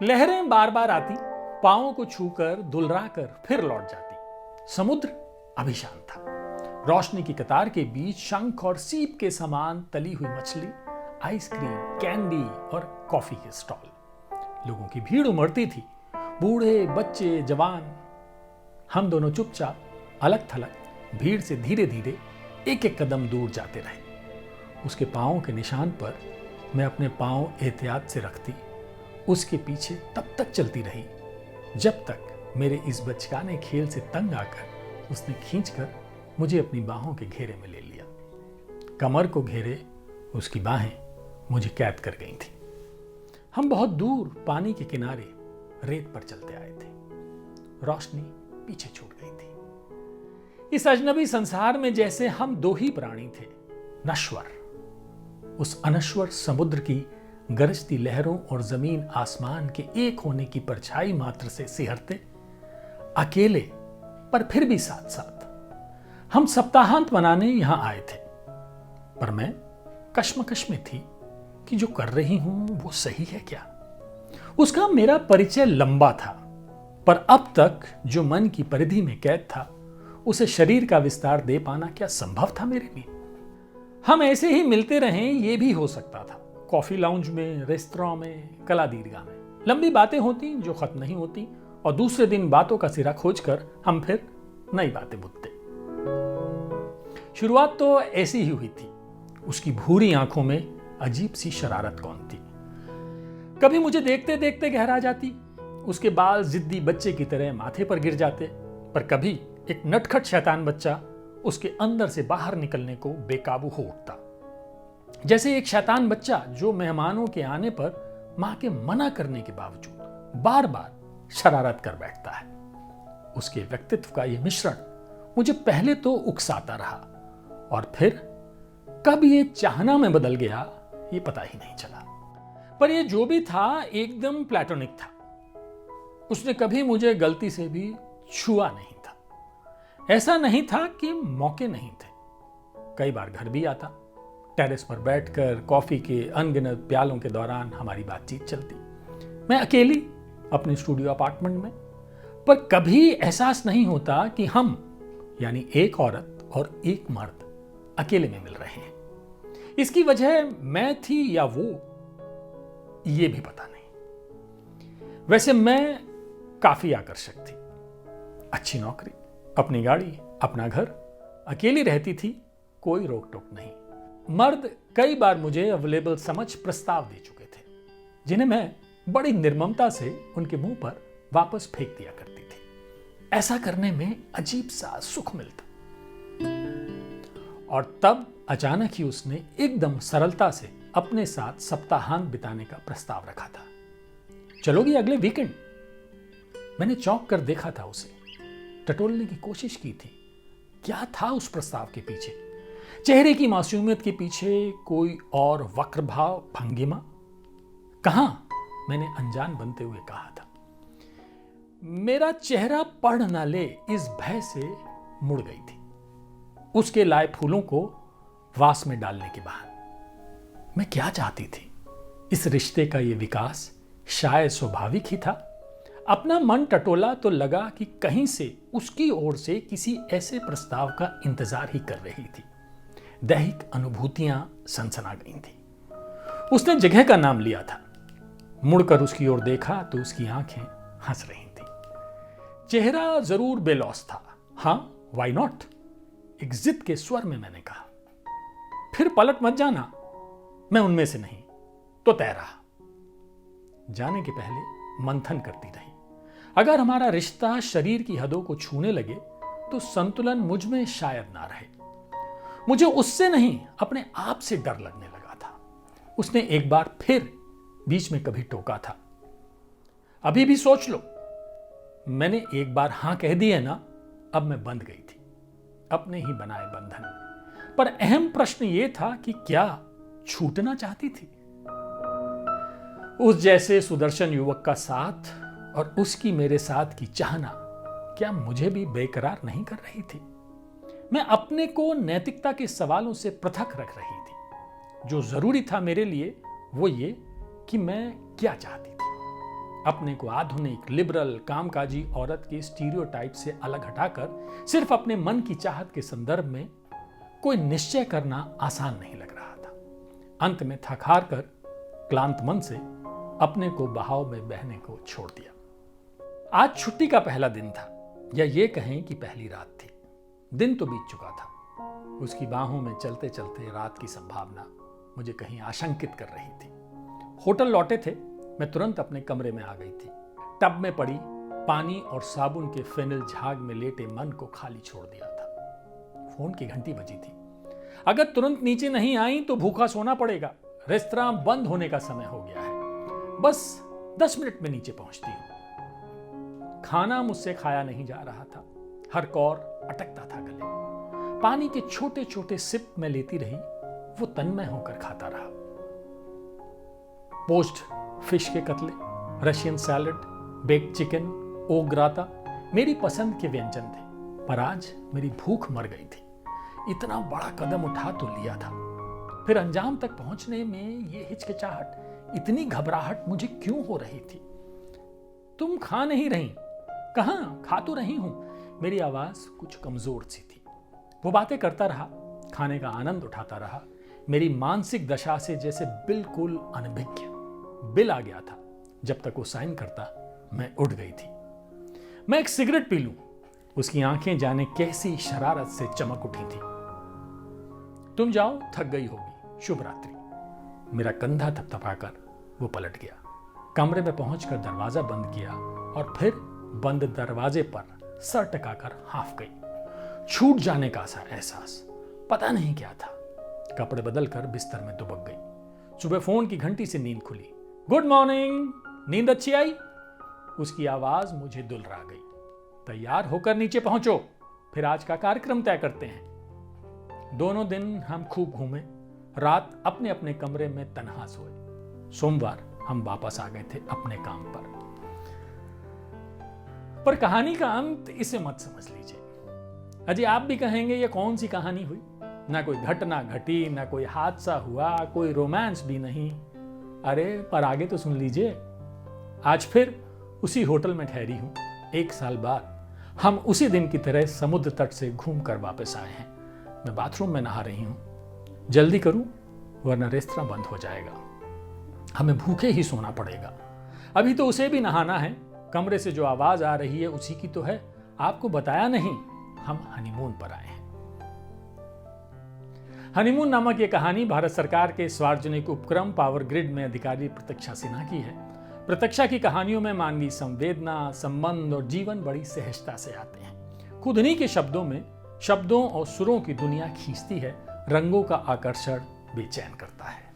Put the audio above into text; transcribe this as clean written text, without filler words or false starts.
लहरें बार बार आती, पांवों को छूकर दुलराकर फिर लौट जाती। समुद्र अभी शांत था। रोशनी की कतार के बीच शंख और सीप के समान तली हुई मछली, आइसक्रीम, कैंडी और कॉफी के स्टॉल। लोगों की भीड़ उमड़ती थी, बूढ़े, बच्चे, जवान। हम दोनों चुपचाप अलग थलग भीड़ से धीरे धीरे एक एक कदम दूर जाते रहे। उसके पांवों के निशान पर मैं अपने पांव एहतियात से रखती उसके पीछे तब तक चलती रही जब तक मेरे इस बचकाने खेल से तंग आकर उसने खींचकर मुझे अपनी बाहों के घेरे में ले लिया। कमर को घेरे उसकी बाहें मुझे कैद कर गई थी। हम बहुत दूर पानी के किनारे रेत पर चलते आए थे। रोशनी पीछे छूट गई थी। इस अजनबी संसार में जैसे हम दो ही प्राणी थे, नश्वर। उस अनश्वर समुद्र की गरजती लहरों और जमीन आसमान के एक होने की परछाई मात्र से सिहरते, अकेले पर फिर भी साथ साथ। हम सप्ताहांत मनाने यहां आए थे, पर मैं कश्मकश में थी कि जो कर रही हूं वो सही है क्या। उसका मेरा परिचय लंबा था, पर अब तक जो मन की परिधि में कैद था उसे शरीर का विस्तार दे पाना क्या संभव था मेरे लिए। हम ऐसे ही मिलते रहें ये भी हो सकता था। कॉफी लाउंज में, रेस्तरां में, कला दीर्घा में लंबी बातें होती जो खत्म नहीं होती, और दूसरे दिन बातों का सिरा खोजकर हम फिर नई बातें बुनते। शुरुआत तो ऐसी ही हुई थी। उसकी भूरी आंखों में अजीब सी शरारत कौन थी। कभी मुझे देखते देखते गहरा जाती, उसके बाल जिद्दी बच्चे की तरह माथे पर गिर जाते, पर कभी एक नटखट शैतान बच्चा उसके अंदर से बाहर निकलने को बेकाबू हो उठता, जैसे एक शैतान बच्चा जो मेहमानों के आने पर मां के मना करने के बावजूद बार बार शरारत कर बैठता है। उसके व्यक्तित्व का यह मिश्रण मुझे पहले तो उकसाता रहा, और फिर कब ये चाहना में बदल गया ये पता ही नहीं चला। पर ये जो भी था एकदम प्लेटोनिक था। उसने कभी मुझे गलती से भी छुआ नहीं था। ऐसा नहीं था कि मौके नहीं थे। कई बार घर भी आता। टेरेस पर बैठकर कॉफी के अनगिनत प्यालों के दौरान हमारी बातचीत चलती। मैं अकेली अपने स्टूडियो अपार्टमेंट में, पर कभी एहसास नहीं होता कि हम यानी एक औरत और एक मर्द अकेले में मिल रहे हैं। इसकी वजह मैं थी या वो, ये भी पता नहीं। वैसे मैं काफी आकर्षक थी। अच्छी नौकरी, अपनी गाड़ी, अपना घर, अकेली रहती थी, कोई रोक टोक नहीं। मर्द कई बार मुझे अवेलेबल समझ प्रस्ताव दे चुके थे, जिन्हें मैं बड़ी निर्ममता से उनके मुंह पर वापस फेंक दिया करती थी। ऐसा करने में अजीब सा सुख मिलता। और तब अचानक ही उसने एकदम सरलता से अपने साथ सप्ताहांत बिताने का प्रस्ताव रखा था। चलोगी अगले वीकेंड? मैंने चौंक कर देखा था उसे, टटोलने की कोशिश की थी। क्या था उस प्रस्ताव के पीछे? चेहरे की मासूमियत के पीछे कोई और वक्र भाव, भंगिमा? कहां? मैंने अनजान बनते हुए कहा था। मेरा चेहरा पढ़ ना ले इस भय से मुड़ गई थी, उसके लाए फूलों को वास में डालने के बाद। मैं क्या चाहती थी? इस रिश्ते का यह विकास शायद स्वाभाविक ही था। अपना मन टटोला तो लगा कि कहीं से उसकी ओर से किसी ऐसे प्रस्ताव का इंतजार ही कर रही थी। दैहिक अनुभूतियां सनसना गई थी। उसने जगह का नाम लिया था। मुड़कर उसकी ओर देखा तो उसकी आंखें हंस रही थी। चेहरा जरूर बेलौस था। हां, व्हाई नॉट? एक जिद के स्वर में मैंने कहा। फिर पलट मत जाना, मैं उनमें से नहीं तो तय रहा। जाने के पहले मंथन करती रही। अगर हमारा रिश्ता शरीर की हदों को छूने लगे तो संतुलन मुझ में शायद ना रहे। मुझे उससे नहीं, अपने आप से डर लगने लगा था। उसने एक बार फिर बीच में कभी टोका था। अभी भी सोच लो। मैंने एक बार हां कह दी है ना, अब मैं बंध गई थी अपने ही बनाए बंधन में। पर अहम प्रश्न यह था कि क्या छूटना चाहती थी? उस जैसे सुदर्शन युवक का साथ और उसकी मेरे साथ की चाहना क्या मुझे भी बेकरार नहीं कर रही थी? मैं अपने को नैतिकता के सवालों से पृथक रख रही थी। जो जरूरी था मेरे लिए वो ये कि मैं क्या चाहती थी। अपने को आधुनिक, लिबरल, कामकाजी औरत के स्टीरियोटाइप से अलग हटाकर सिर्फ अपने मन की चाहत के संदर्भ में कोई निश्चय करना आसान नहीं लग रहा था। अंत में थक हार कर क्लांत मन से अपने को बहाव में बहने को छोड़ दिया। आज छुट्टी का पहला दिन था, या ये कहें कि पहली रात थी। दिन तो बीत चुका था। उसकी बाहों में चलते चलते रात की संभावना मुझे कहीं आशंकित कर रही थी। होटल लौटे थे, मैं तुरंत अपने कमरे में आ गई थी। टब में पड़ी पानी और साबुन के फेनिल झाग में लेटे मन को खाली छोड़ दिया था। फोन की घंटी बजी थी। अगर तुरंत नीचे नहीं आई तो भूखा सोना पड़ेगा। रेस्तरां बंद होने का समय हो गया है। बस 10 मिनट में नीचे पहुंचती हूं। खाना मुझसे खाया नहीं जा रहा था। हर कौर अटकता था गले। पानी के छोटे छोटे सिप में लेती रही, वो तन्मय होकर खाता रहा। पोस्ट फिश के कतले, रशियन सैलड, बेक्ड चिकन, ओक राता मेरी पसंद के व्यंजन थे, पर आज मेरी भूख मर गई थी। इतना बड़ा कदम उठा तो लिया था, फिर अंजाम तक पहुंचने में ये हिचकिचाहट, इतनी घबराहट मुझे क्यों हो रही थी? तुम खा नहीं रही? कहां? खा तो रही हूं। मेरी आवाज कुछ कमजोर सी थी। वो बातें करता रहा, खाने का आनंद उठाता रहा। मेरी मानसिक दशा से जैसे बिल्कुल अनभिज्ञ। बिल आ गया था। जब तक वो साइन करता मैं उठ गई थी। मैं एक सिगरेट पी लूं। उसकी आंखें जाने कैसी शरारत से चमक उठी थी। तुम जाओ, थक गई होगी, शुभ रात्रि। मेरा कंधा थपथपाकर वो पलट गया। कमरे में पहुंचकर दरवाजा बंद किया और फिर बंद दरवाजे पर सर टकाकर हाफ गई। छूट जाने का सा एहसास, पता नहीं क्या था। कपड़े बदलकर बिस्तर में दुबक गई। सुबह फोन की घंटी से नींद खुली। गुड मॉर्निंग, नींद अच्छी आई? उसकी आवाज मुझे दुलरा गई। तैयार होकर नीचे पहुंचो, फिर आज का कार्यक्रम तय करते हैं। दोनों दिन हम खूब घूमे। रात अपने अपने कमरे में तन्हा सोए। सोमवार हम वापस आ गए थे अपने काम पर कहानी का अंत इसे मत समझ लीजिए। अजी आप भी कहेंगे ये कौन सी कहानी हुई? ना कोई घटना घटी, ना कोई हादसा हुआ, कोई रोमांस भी नहीं। अरे पर आगे तो सुन लीजिए। आज फिर उसी होटल में ठहरी हूं। 1 साल बाद हम उसी दिन की तरह समुद्र तट से घूमकर वापस आए हैं। मैं बाथरूम में नहा रही हूं। जल्दी करूं वरना रेस्तरां बंद हो जाएगा। हमें भूखे ही सोना पड़ेगा। अभी तो उसे भी नहाना है। कमरे से जो आवाज आ रही है उसी की तो है। आपको बताया नहीं, हम हनीमून पर आए हैं। हनीमून नामक ये कहानी भारत सरकार के सार्वजनिक उपक्रम पावर ग्रिड में अधिकारी प्रतीक्षा सिन्हा की है। प्रतीक्षा की कहानियों में मानवीय संवेदना, संबंध और जीवन बड़ी सहजता से आते हैं। खुद उन्हीं के शब्दों में शब्दों और सुरों की दुनिया खींचती है। रंगों का आकर्षण बेचैन करता है।